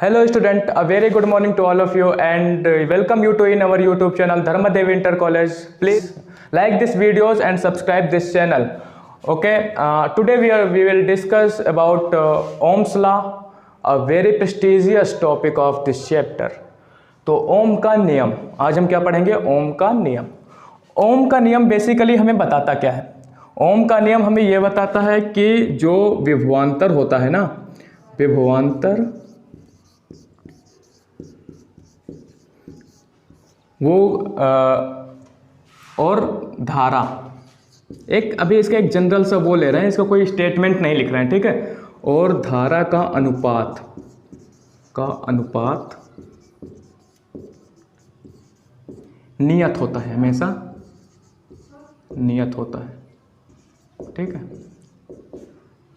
Hello student, a very good morning to all of you and welcome you to in our YouTube channel Dharmadev Inter College. Please like this videos and subscribe this channel. Okay, today we will discuss about Ohm's law, a very prestigious topic of this chapter. तो ओम का नियम, आज हम क्या पढ़ेंगे? ओम का नियम। ओम का नियम बेसिकली हमें बताता क्या है? ओम का नियम हमें यह बताता है कि जो विभवांतर होता है ना, विभवांतर वो और धारा, एक अभी इसका एक जनरल सा वो ले रहे हैं, इसका कोई स्टेटमेंट नहीं लिख रहे हैं, ठीक है। और धारा का अनुपात नियत होता है, हमेशा नियत होता है, ठीक है।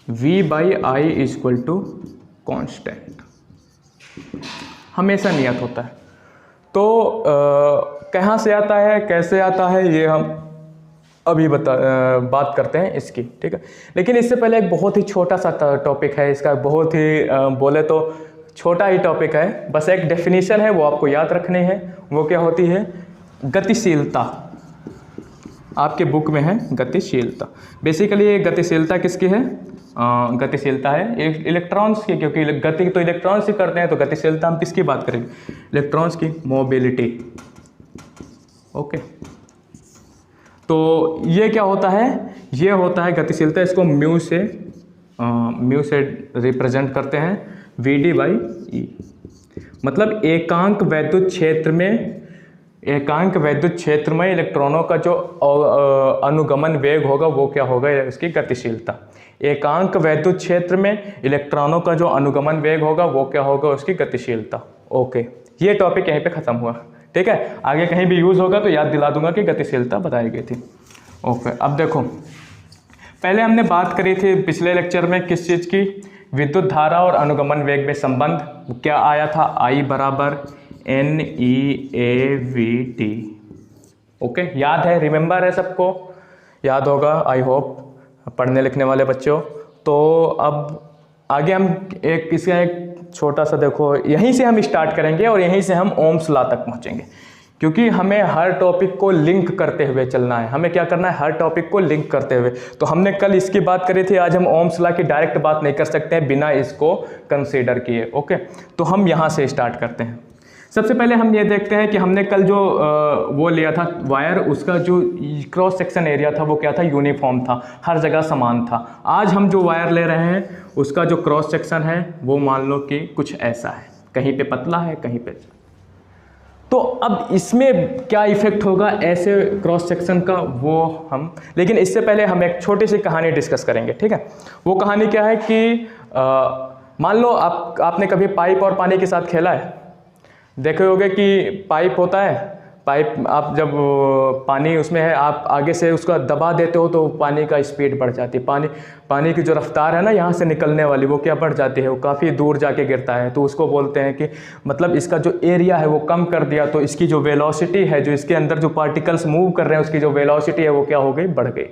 V/I इक्वल टू कॉन्स्टेंट, हमेशा नियत होता है। तो कहाँ से आता है, कैसे आता है, ये हम अभी बात करते हैं इसकी, ठीक है। लेकिन इससे पहले एक बहुत ही छोटा सा टॉपिक है इसका, बहुत ही बोले तो छोटा ही टॉपिक है, बस एक डेफिनेशन है वो आपको याद रखनी है। वो क्या होती है? गतिशीलता। आपके बुक में है गतिशीलता। बेसिकली ये गतिशीलता किसकी है? गतिशीलता है इलेक्ट्रॉन्स की, क्योंकि गति तो इलेक्ट्रॉन्स ही करते हैं, तो गतिशीलता हम किसकी बात करेंगे? इलेक्ट्रॉन्स की, मोबिलिटी। ओके, तो ये क्या होता है? ये होता है गतिशीलता, इसको म्यू से रिप्रेजेंट करते हैं, Vd/E। मतलब एकांक वैद्युत क्षेत्र में इलेक्ट्रॉनों का जो अनुगमन वेग होगा वो क्या होगा? इसकी गतिशीलता। एकांक वैद्युत क्षेत्र में इलेक्ट्रॉनों का जो अनुगमन वेग होगा वो क्या होगा? उसकी गतिशीलता। ओके, ये टॉपिक यहीं पे ख़त्म हुआ, ठीक है। आगे कहीं भी यूज़ होगा तो याद दिला दूंगा कि गतिशीलता बताई गई थी। ओके, अब देखो, पहले हमने बात करी थी पिछले लेक्चर में किस चीज़ की? विद्युत धारा और अनुगमन वेग में संबंध क्या आया था? I बराबर NeAVT। ओके, याद है, रिमेंबर है, सबको याद होगा, आई होप, पढ़ने लिखने वाले बच्चों। तो अब आगे हम इसका एक छोटा सा देखो, यहीं से हम स्टार्ट करेंगे और यहीं से हम ओम्स लॉ तक पहुंचेंगे, क्योंकि हमें हर टॉपिक को लिंक करते हुए चलना है। हमें क्या करना है? हर टॉपिक को लिंक करते हुए। तो हमने कल इसकी बात करी थी, आज हम ओम्स लॉ की डायरेक्ट बात नहीं कर सकते हैं बिना इसको कंसीडर किए। ओके, तो हम यहाँ से स्टार्ट करते हैं। सबसे पहले हम ये देखते हैं कि हमने कल जो वो लिया था वायर, उसका जो क्रॉस सेक्शन एरिया था वो क्या था? यूनिफॉर्म था, हर जगह समान था। आज हम जो वायर ले रहे हैं उसका जो क्रॉस सेक्शन है वो मान लो कि कुछ ऐसा है, कहीं पे पतला है, कहीं पे। तो अब इसमें क्या इफेक्ट होगा ऐसे क्रॉस सेक्शन का, वो हम, लेकिन इससे पहले हम एक छोटी सी कहानी डिस्कस करेंगे, ठीक है। वो कहानी क्या है कि मान लो आपने कभी पाइप और पानी के साथ खेला है। देखे होगे कि पाइप होता है, पाइप आप जब पानी उसमें है, आप आगे से उसका दबा देते हो तो पानी का स्पीड बढ़ जाती है। पानी की जो रफ्तार है ना यहाँ से निकलने वाली, वो क्या बढ़ जाती है? वो काफ़ी दूर जाके गिरता है। तो उसको बोलते हैं कि मतलब इसका जो एरिया है वो कम कर दिया, तो इसकी जो वेलोसिटी है, जो इसके अंदर जो पार्टिकल्स मूव कर रहे हैं उसकी जो वेलोसिटी है वो क्या हो गई? बढ़ गई।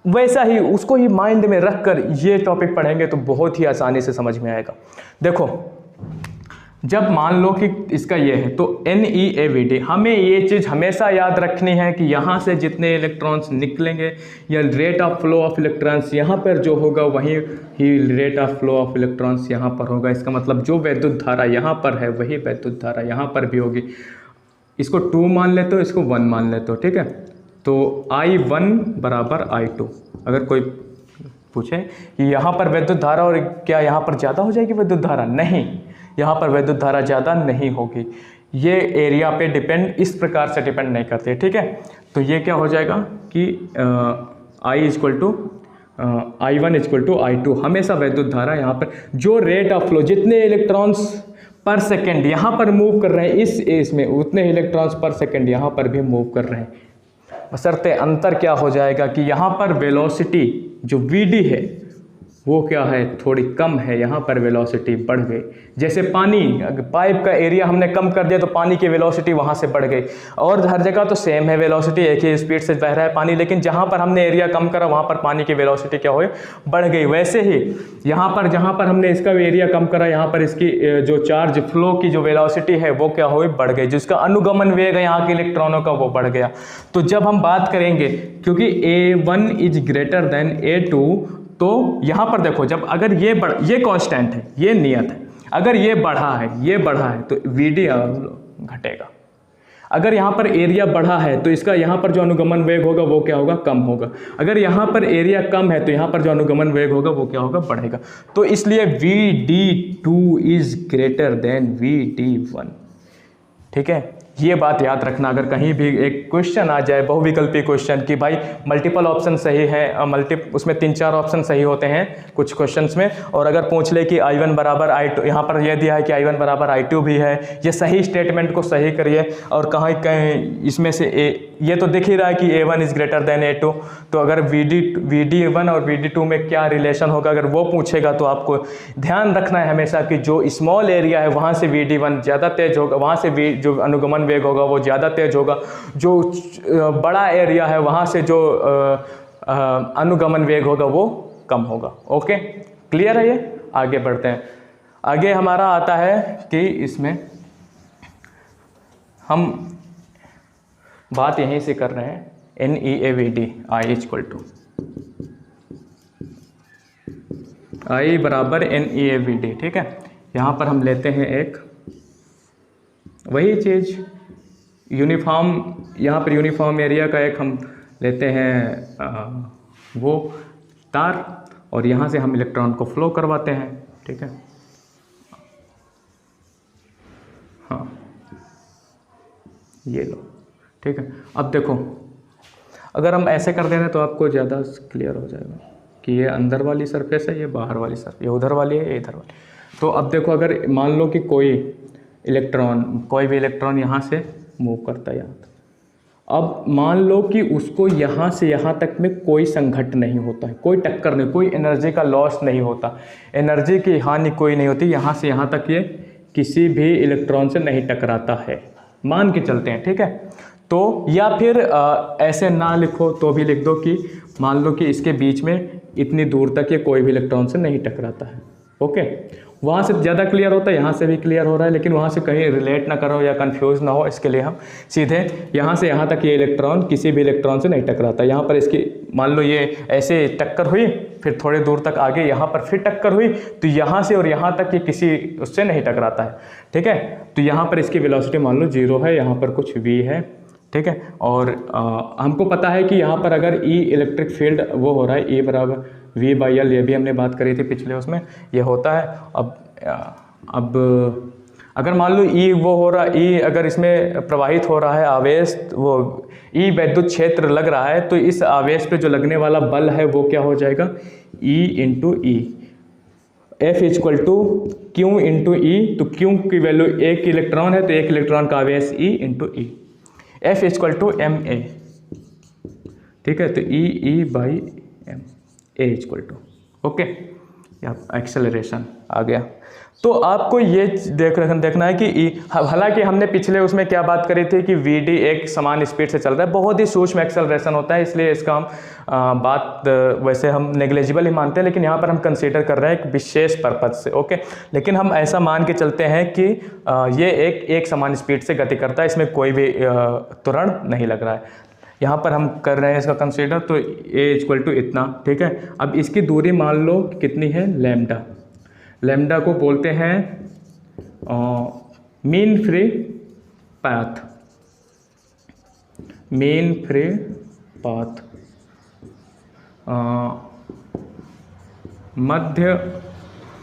वैसा ही उसको ही माइंड में रख कर ये टॉपिक पढ़ेंगे तो बहुत ही आसानी से समझ में आएगा। देखो, जब मान लो कि इसका ये है तो NeAVT, हमें ये चीज़ हमेशा याद रखनी है कि यहाँ से जितने इलेक्ट्रॉन्स निकलेंगे या rate of flow of electrons यहाँ पर जो होगा वही ही rate of flow of electrons यहाँ पर होगा। इसका मतलब जो वैद्युत धारा यहाँ पर है वही वैद्युत धारा यहाँ पर भी होगी। इसको 2 मान लेते हो, इसको 1 मान लेते हो, ठीक है। तो I1 बराबर I2। अगर कोई पूछे कि यहाँ पर वैद्युत धारा और क्या यहाँ पर ज़्यादा हो जाएगी वैद्युत धारा? नहीं, यहाँ पर वैद्युत धारा ज़्यादा नहीं होगी। ये एरिया पे डिपेंड, इस प्रकार से डिपेंड नहीं करते, ठीक है। तो ये क्या हो जाएगा कि I1 इक्वल टू I2, हमेशा वैद्युत धारा यहाँ पर जो रेट ऑफ फ्लो, जितने इलेक्ट्रॉन्स पर सेकेंड यहाँ पर मूव कर रहे हैं इस एज में, उतने इलेक्ट्रॉन्स पर सेकेंड यहाँ पर भी मूव कर रहे हैं। बशर्ते अंतर क्या हो जाएगा कि यहाँ पर वेलोसिटी जो Vd है वो क्या है, थोड़ी कम है, यहाँ पर वेलोसिटी बढ़ गई। जैसे पानी, पाइप का एरिया हमने कम कर दिया तो पानी की वेलोसिटी वहाँ से बढ़ गई। और हर जगह तो सेम है वेलोसिटी, एक ही स्पीड से बह रहा है पानी, लेकिन जहाँ पर हमने एरिया कम करा वहाँ पर पानी की वेलोसिटी क्या हुई, बढ़ गई। वैसे ही यहाँ पर जहाँ पर हमने इसका एरिया कम करा, यहाँ पर इसकी जो चार्ज फ्लो की जो वेलोसिटी है वो क्या हुई, बढ़ गई। जिसका अनुगमन वेग है यहाँ के इलेक्ट्रॉनों का वो बढ़ गया। तो जब हम बात करेंगे, क्योंकि A1 is greater than A2, तो यहाँ पर देखो, जब अगर ये कांस्टेंट है, ये नियत है, अगर ये बढ़ा है तो VD घटेगा। अगर यहाँ पर एरिया बढ़ा है तो इसका यहाँ पर जो अनुगमन वेग होगा वो क्या होगा, कम होगा। अगर यहाँ पर एरिया कम है तो यहाँ पर जो अनुगमन वेग होगा वो क्या होगा, बढ़ेगा। तो इसलिए VD2 is greater than VD1। ठीक है, ये बात याद रखना। अगर कहीं भी एक क्वेश्चन आ जाए, बहुविकल्पी क्वेश्चन, कि भाई मल्टीपल ऑप्शन सही है, उसमें 3-4 ऑप्शन सही होते हैं कुछ क्वेश्चंस में, और अगर पूछ ले कि I1 बराबर I2, यहाँ पर यह दिया है कि I1 बराबर I2 भी है, ये सही स्टेटमेंट को सही करिए। और कहीं इसमें से ये तो दिख ही रहा है कि A1 is greater than A2, तो अगर VD1 और VD2 में क्या रिलेशन होगा, अगर वो पूछेगा तो आपको ध्यान रखना है हमेशा कि जो स्मॉल एरिया है वहाँ से VD1 ज़्यादा तेज होगा, वहाँ से जो अनुगमन वेग होगा वो ज़्यादा तेज होगा। जो बड़ा एरिया है वहाँ से जो अनुगमन वेग होगा वो कम होगा। ओके, क्लियर है ये? आगे बढ़ते हैं। आगे हमारा आता है कि इसमें हम बात यहीं से कर रहे हैं, NEAVD I बराबर NEAVD। ठीक है, यहाँ पर हम लेते हैं एक वही चीज़ यूनिफॉर्म, यहाँ पर यूनिफॉर्म एरिया का एक हम लेते हैं वो तार, और यहाँ से हम इलेक्ट्रॉन को फ्लो करवाते हैं। ठीक है, हाँ ये लो। ठीक है, अब देखो, अगर हम ऐसे कर दें तो आपको ज़्यादा क्लियर हो जाएगा कि ये अंदर वाली सरफेस है, ये बाहर वाली सरफेस, ये उधर वाली है, ये इधर वाली। तो अब देखो, अगर मान लो कि कोई भी इलेक्ट्रॉन यहाँ से मूव करता है यहाँ तक, अब मान लो कि उसको यहाँ से यहाँ तक में कोई संघट्ट नहीं होता है, कोई टक्कर नहीं, कोई एनर्जी का लॉस नहीं होता, एनर्जी की हानि कोई नहीं होती, यहाँ से यहाँ तक ये किसी भी इलेक्ट्रॉन से नहीं टकराता है, मान के चलते हैं। ठीक है, तो या फिर ऐसे ना लिखो तो भी लिख दो कि मान लो कि इसके बीच में इतनी दूर तक ये कोई भी इलेक्ट्रॉन से नहीं टकराता है। ओके, वहाँ से ज़्यादा क्लियर होता है, यहाँ से भी क्लियर हो रहा है, लेकिन वहाँ से कहीं रिलेट ना करो या कंफ्यूज ना हो, इसके लिए हम सीधे यहाँ से यहाँ तक ये इलेक्ट्रॉन किसी भी इलेक्ट्रॉन से नहीं टकराता। यहाँ पर इसकी मान लो ये ऐसे टक्कर हुई, फिर थोड़े दूर तक आगे यहाँ पर फिर टक्कर हुई, तो यहाँ से और यहाँ तक ये किसी उससे नहीं टकराता है। ठीक है, तो यहाँ पर इसकी वेलोसिटी मान लो 0 है, यहाँ पर कुछ v है। ठीक है, और हमको पता है कि यहाँ पर अगर E इलेक्ट्रिक फील्ड वो हो रहा है, E बराबर V/L, ये भी हमने बात करी थी पिछले उसमें, ये होता है। अब अगर मान लो E वो हो रहा है, E अगर इसमें प्रवाहित हो रहा है आवेश, वो E वैद्युत क्षेत्र लग रहा है, तो इस आवेश पे जो लगने वाला बल है वो क्या हो जाएगा, E × E, F = Q × E। तो Q की वैल्यू, एक इलेक्ट्रॉन है तो एक इलेक्ट्रॉन का आवेश E × E, F = ma। ठीक है, तो E/m, A ओके, एक्सेलरेशन आ गया। तो आपको ये देखना है कि हालांकि हमने पिछले उसमें क्या बात करी थी कि VD एक समान स्पीड से चल रहा है, बहुत ही सूक्ष्म एक्सेलरेशन होता है, इसलिए इसका हम बात वैसे हम नेग्लिजिबल ही मानते हैं, लेकिन यहाँ पर हम कंसीडर कर रहे हैं एक विशेष पर्पज से। ओके, लेकिन हम ऐसा मान के चलते हैं कि ये एक समान स्पीड से गति करता है, इसमें कोई भी त्वरण नहीं लग रहा है। यहाँ पर हम कर रहे हैं इसका कंसीडर, तो A = इतना। ठीक है, अब इसकी दूरी मान लो कितनी है, लैम्डा। लैम्डा को बोलते हैं mean free path, mean free path,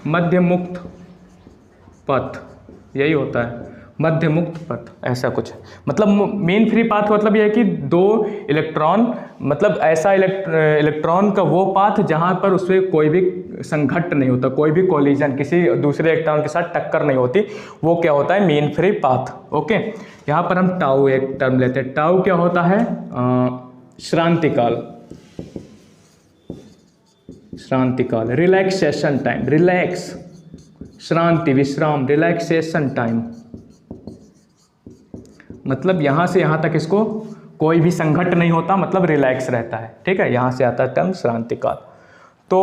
मध्य मुक्त पथ, यही होता है, मध्य मुक्त पथ, ऐसा कुछ है। मतलब मीन फ्री पाथ मतलब यह है कि दो इलेक्ट्रॉन, मतलब ऐसा इलेक्ट्रॉन का वो पाथ जहाँ पर उसमें कोई भी संघट्ट नहीं होता, कोई भी कोलिजन, किसी दूसरे इलेक्ट्रॉन के साथ टक्कर नहीं होती, वो क्या होता है, मीन फ्री पाथ। ओके, यहाँ पर हम टाउ एक टर्म लेते हैं। टाउ क्या होता है, श्रांति काल। श्रांति काल, रिलैक्सेशन टाइम, रिलैक्स, श्रांति, विश्राम, रिलैक्सेशन टाइम, मतलब यहाँ से यहाँ तक इसको कोई भी संघट नहीं होता, मतलब रिलैक्स रहता है। ठीक है, यहाँ से आता है टर्म श्रांति काल। तो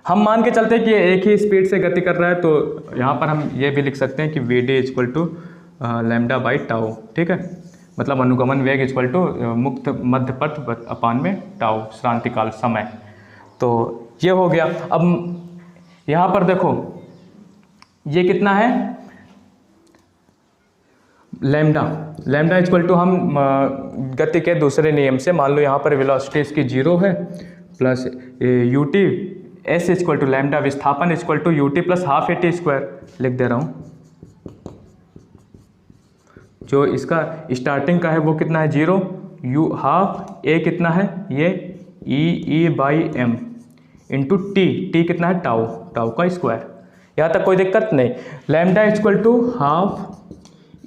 हम मान के चलते हैं कि एक ही स्पीड से गति कर रहा है, तो यहाँ पर हम ये भी लिख सकते हैं कि V D equal to lambda by tau. ठीक है, मतलब अनुगमन वेग इक्वल टू मुक्त मध्य पथ अपान में टाउ, श्रांति काल, समय। तो ये हो गया। अब यहाँ पर देखो ये कितना है, लैम्डा, लैम्डा इक्वल टू हम गति के दूसरे नियम से मान लो यहाँ पर वेलोसिटी इसकी 0 है plus u t s equal to lambda विस्थापन equal to u T plus half A t square लिख दे रहा हूँ। जो इसका स्टार्टिंग का है वो कितना है 0, यू हाफ ए कितना है ये ई बाई एम इंटू टी कितना है टाउ, टाउ का स्क्वायर। यहाँ तक कोई दिक्कत नहीं। Lambda equal to half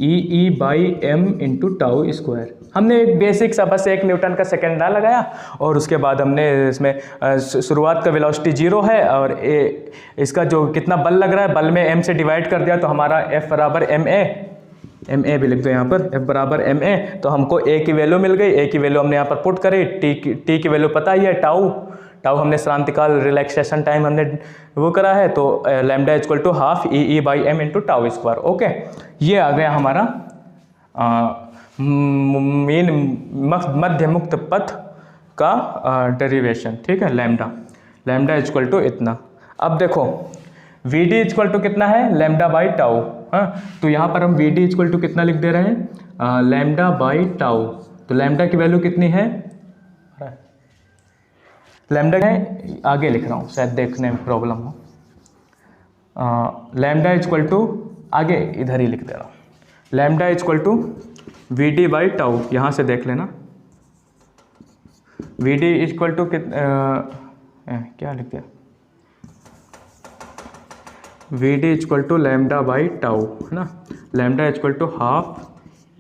E by M into tau square. हमने एक बेसिक सा बस 1 न्यूटन का सेकेंड लॉ लगाया और उसके बाद हमने इसमें शुरुआत का वेलोसिटी 0 है और इसका जो कितना बल लग रहा है बल में m से डिवाइड कर दिया, तो हमारा F बराबर एम ए भी लिख दो यहाँ पर, F बराबर एम ए। तो हमको a की वैल्यू मिल गई, a की वैल्यू हमने यहाँ पर पुट करी, t की वैल्यू पता ही है टाउ हमने श्रांति काल रिलैक्सेशन टाइम हमने वो करा है, तो lambda equal to half E by M into tau square. Okay, ये आ गया हमारा मेन मध्य मुक्त पथ का डेरिवेशन। ठीक है, लैम्डा इक्वल टू इतना। अब देखो वी डी इक्वल टू कितना है, लैम्डा बाई टाउ। हाँ, तो यहाँ पर हम वी डी इक्वल टू कितना लिख दे रहे हैं, लैम्डा बाई टाउ। तो लैम्डा की वैल्यू कितनी है, लैम्डा है आगे लिख रहा हूँ शायद देखने में प्रॉब्लम हो। लैम्डा इक्वल टू आगे इधर ही लिख दे रहा हूँ, lambda equal to V D by tau. यहाँ से देख लेना, वी डी इक्वल टू क्या लिख दिया, V D equal to lambda by tau है ना। Lambda equal to half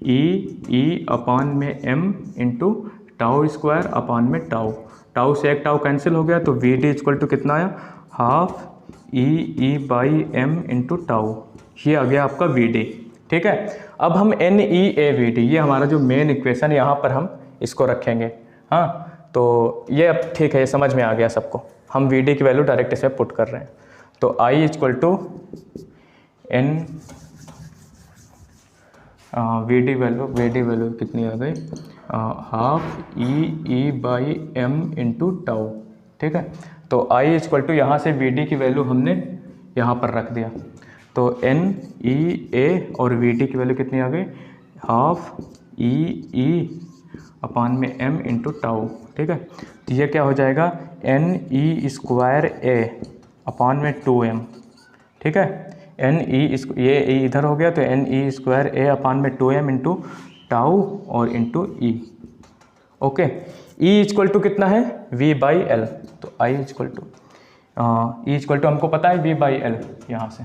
E upon में M into tau square upon में टाउ से एक टाउ कैंसिल हो गया, तो वी डी इक्वल टू कितना आया, half E by M into tau. ये आ गया आपका वी डी। ठीक है, अब हम N E A V D, ये हमारा जो मेन इक्वेशन यहाँ पर हम इसको रखेंगे। हाँ, तो ये अब ठीक है, ये समझ में आ गया सबको। हम वी डी की वैल्यू डायरेक्ट इसे पुट कर रहे हैं, तो I equal to n v d value कितनी आ गई, half E by M into tau. ठीक है, तो आई इक्वल टू यहाँ से वी डी की वैल्यू हमने यहाँ पर रख दिया, तो एन ई ए और वी डी की वैल्यू कितनी आ गई, हाफ ई अपान में एम इंटू टाउ। ठीक है, तो ये क्या हो जाएगा, एन ई स्क्वायर ए अपान में 2m। ठीक है, एन ई ये इधर हो गया, तो एन ई स्क्वायर ए अपान में 2m इंटू टाउ और into e. Okay, e equal to कितना है, v बाई एल। तो I equal to e equal to हमको पता है v बाई एल, यहाँ से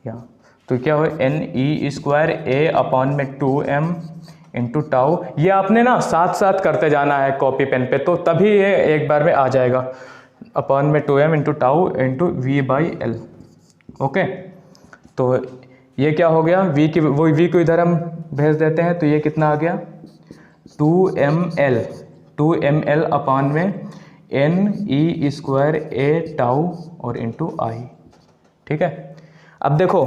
यहाँ, तो क्या हो, एन ई स्क्वायर ए अपान में 2m इंटू टाउ। ये आपने ना साथ साथ करते जाना है कॉपी पेन पे, तो तभी ये एक बार में आ जाएगा, अपान में 2m into tau into V by L. Okay, तो ये क्या हो गया, वी को इधर हम भेज देते हैं, तो ये कितना आ गया, 2ml अपान में N e square a tau और इंटू आई। ठीक है, अब देखो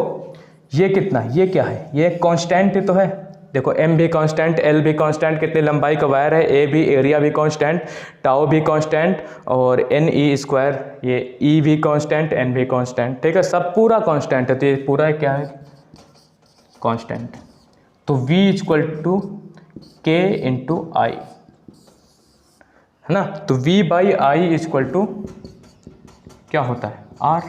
ये कितना, ये क्या है, ये कांस्टेंट ही तो है। देखो m भी कांस्टेंट, l भी कांस्टेंट, कितनी लंबाई का वायर है, a भी, एरिया भी कांस्टेंट, टाउ भी कांस्टेंट और एन ई स्क्वायर, ये e भी कांस्टेंट, n भी कांस्टेंट। ठीक है, सब पूरा कांस्टेंट है, तो ये पूरा क्या है, कांस्टेंट। तो v equal to k into I है ना, तो v by I equal to क्या होता है, r।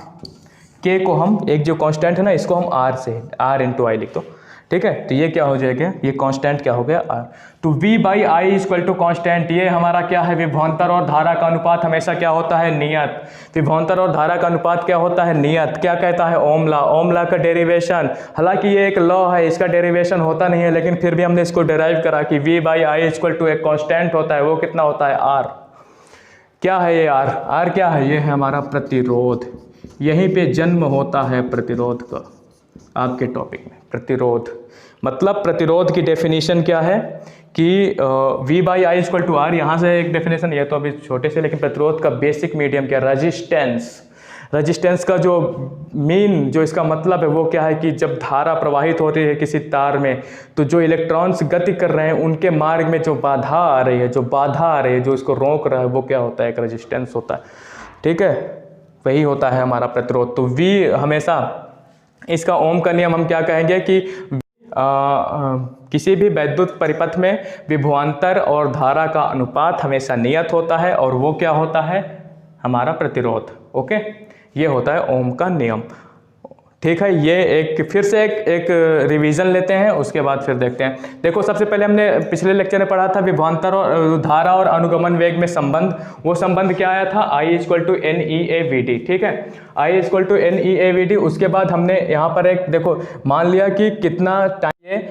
k को हम एक जो कांस्टेंट है ना, इसको हम r से r इंटू आई लिख दो। ठीक है, तो ये क्या हो जाएगा, ये कांस्टेंट क्या हो गया, r। तो v by I equal to constant, ये हमारा क्या है, विभवांतर और धारा का अनुपात हमेशा क्या होता है, नियत। विभवांतर और धारा का अनुपात क्या होता है, नियत। क्या कहता है, ओम लॉ का डेरिवेशन। हालांकि ये एक लॉ है, इसका डेरिवेशन होता नहीं है, लेकिन फिर भी हमने इसको डेराइव करा कि v by I equal to एक कांस्टेंट होता है, वो कितना होता है, r। क्या है ये आर? आर क्या है? ये है हमारा प्रतिरोध। यहीं पे जन्म होता है प्रतिरोध का आपके टॉपिक में। प्रतिरोध मतलब प्रतिरोध की डेफिनेशन क्या है कि V by I equal to R. यहाँ से एक डेफिनेशन, ये तो अभी छोटे से, लेकिन प्रतिरोध का बेसिक मीडियम क्या? रजिस्टेंस। रजिस्टेंस का जो मीन, जो इसका मतलब है वो क्या है कि जब धारा प्रवाहित हो रही है किसी तार में, तो जो इलेक्ट्रॉन्स गति कर रहे हैं उनके मार्ग में जो बाधा आ रही है, जो बाधा आ रही है, जो इसको रोक रहा है, वो क्या होता है? एक रजिस्टेंस होता है। ठीक है, वही होता है हमारा प्रतिरोध। तो V हमेशा, इसका ओम का नियम हम क्या कहेंगे कि किसी भी वैद्युत परिपथ में विभवांतर और धारा का अनुपात हमेशा नियत होता है, और वो क्या होता है? हमारा प्रतिरोध। ओके, ये होता है ओम का नियम। ठीक है, ये एक फिर से एक रिवीजन लेते हैं, उसके बाद फिर देखते हैं। देखो, सबसे पहले हमने पिछले लेक्चर में पढ़ा था विभवांतर और धारा और अनुगमन वेग में संबंध। वो संबंध क्या आया था? I equal to N E A V D. ठीक है, I equal to N E A V D. उसके बाद हमने यहाँ पर एक देखो, मान लिया कि कितना टाइम,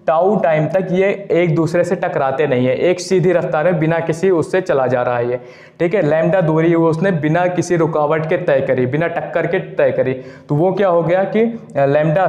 टाउ टाइम तक ये एक दूसरे से टकराते नहीं है, एक सीधी रफ्तार में बिना किसी उससे चला जा रहा है ये। ठीक है, लैम्डा दूरी वो उसने बिना किसी रुकावट के तय करी, बिना टक्कर के तय करी। तो वो क्या हो गया कि लैम्डा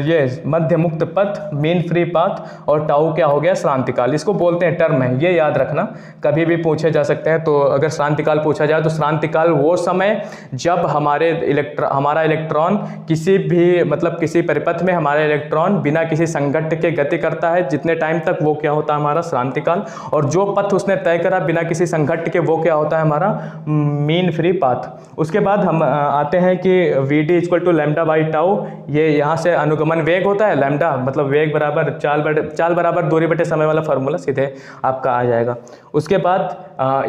ये मध्य मुक्त पथ, मीन फ्री पाथ, और टाउ क्या हो गया? श्रांतिकाल। इसको बोलते हैं, टर्म है, ये याद रखना, कभी भी पूछे जा सकते हैं। तो अगर श्रांतिकाल पूछा जाए तो श्रांतिकाल वो समय जब हमारा इलेक्ट्रॉन किसी भी, मतलब किसी परिपथ में हमारा इलेक्ट्रॉन बिना किसी संघट्ट के गति करता है, जितने टाइम तक, वो क्या होता है? हमारा श्रांतिकाल। और जो पथ उसने तय करा बिना किसी संघट्ट के, वो क्या होता है? हमारा मीन फ्री पाथ। उसके बाद हम आते हैं कि V D equal to lambda by tau. ये यहाँ से अनुगमन वेग होता है, लैम्डा मतलब वेग बराबर चाल बराबर दूरी बटे समय वाला फार्मूला सीधे आपका आ जाएगा। उसके बाद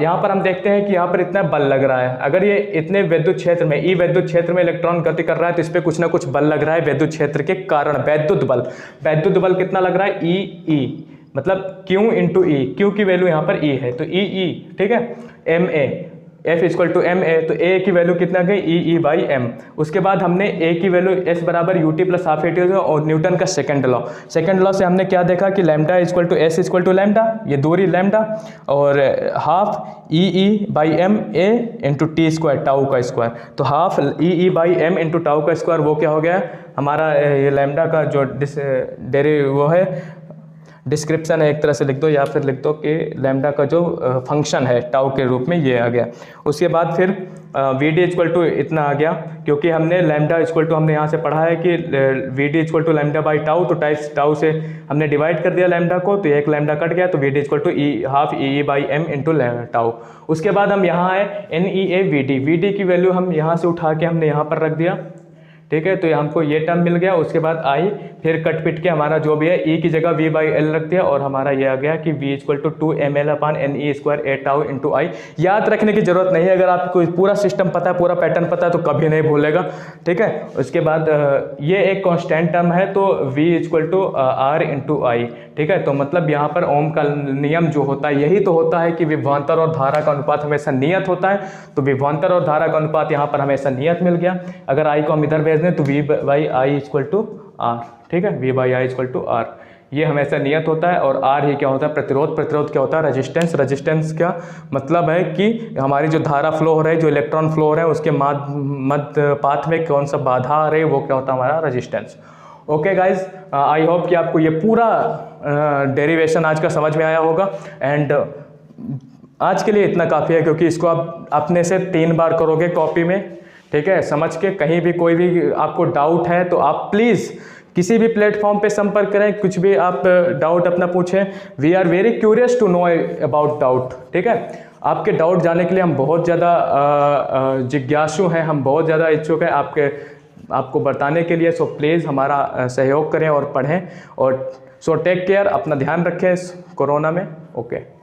यहाँ पर हम देखते हैं कि यहाँ पर इतना बल लग रहा है। अगर ये इतने विद्युत क्षेत्र में, ई विद्युत क्षेत्र में इलेक्ट्रॉन गति कर रहा है, तो इस पर कुछ ना कुछ बल लग रहा है विद्युत क्षेत्र के कारण। वैद्युत बल, वैद्युत बल कितना लग रहा है? ई मतलब Q इंटू ई। Q की वैल्यू यहाँ पर E है, तो ई। ठीक है, M A, F equal to M A, तो A की वैल्यू कितना गई? E by M. उसके बाद हमने A की वैल्यू S बराबर यू टी प्लस हाफ ए टी, और न्यूटन का सेकंड लॉ से हमने क्या देखा कि lambda equal to S equal to lambda, ये दूरी लैम्डा, और half E by M A into T square, tau का स्क्वायर। तो half E by M into tau का स्क्वायर, वो क्या हो गया? हमारा ये लैम्डा का जो वो है, डिस्क्रिप्शन है, एक तरह से लिख दो, या फिर लिख दो कि लैम्डा का जो फंक्शन है टाउ के रूप में, ये आ गया। उसके बाद फिर वी डी इक्वल टू इतना आ गया, क्योंकि हमने लैम्डा इक्वल टू, हमने यहाँ से पढ़ा है कि V D equal to lambda by tau, तो टाउ से हमने डिवाइड कर दिया लैम्डा को, तो एक लैम्डा कट गया, तो V D equal to half E by M into tau. उसके बाद हम यहाँ आए N E A V D. V D की वैल्यू हम यहाँ से उठा के हमने यहाँ पर रख दिया। ठीक है, तो हमको ये टर्म मिल गया। उसके बाद आई, फिर कट पिट के हमारा जो भी है ई की जगह वी बाई एल रख दिया, और हमारा ये आ गया कि v equal to 2 m l upon n e square a tau into I. याद रखने की जरूरत नहीं है, अगर आपको पूरा सिस्टम पता है, पूरा पैटर्न पता है, तो कभी नहीं भूलेगा। ठीक है, उसके बाद ये एक कांस्टेंट टर्म है, तो v equal to R into I. ठीक है, तो मतलब यहाँ पर ओम का नियम जो होता है, यही तो होता है कि विभवांतर और धारा का अनुपात हमेशा नियत होता है। तो विभवांतर और धारा का अनुपात यहाँ पर हमेशा नियत मिल गया। अगर आई को हम इधर भेज दें तो V by I equal to R. ठीक है, V by I equal to R, ये हमेशा नियत होता है। और आर ही क्या होता है? प्रतिरोध। प्रतिरोध क्या होता है? रेजिस्टेंस। रेजिस्टेंस का मतलब है कि हमारी जो धारा फ्लो हो रही है, जो इलेक्ट्रॉन फ्लो हो रहे हैं, उसके मध्य पाथ में कौन सा बाधा आ रही है, वो क्या होता है? हमारा resistance. Okay guys, I hope कि आपको ये पूरा डेरिवेशन आज का समझ में आया होगा। एंड आज के लिए इतना काफ़ी है, क्योंकि इसको आप अपने से 3 बार करोगे कॉपी में। ठीक है, समझ के, कहीं भी कोई भी आपको डाउट है तो आप प्लीज़ किसी भी प्लेटफॉर्म पे संपर्क करें, कुछ भी आप डाउट अपना पूछें। We are very curious to know about doubt. ठीक है, आपके डाउट जानने के लिए हम बहुत ज़्यादा जिज्ञासु हैं, हम बहुत ज़्यादा इच्छुक हैं आपको बताने के लिए। सो प्लीज़ हमारा सहयोग करें और पढ़ें। और सो टेक केयर, अपना ध्यान रखें इस कोरोना में। ओके।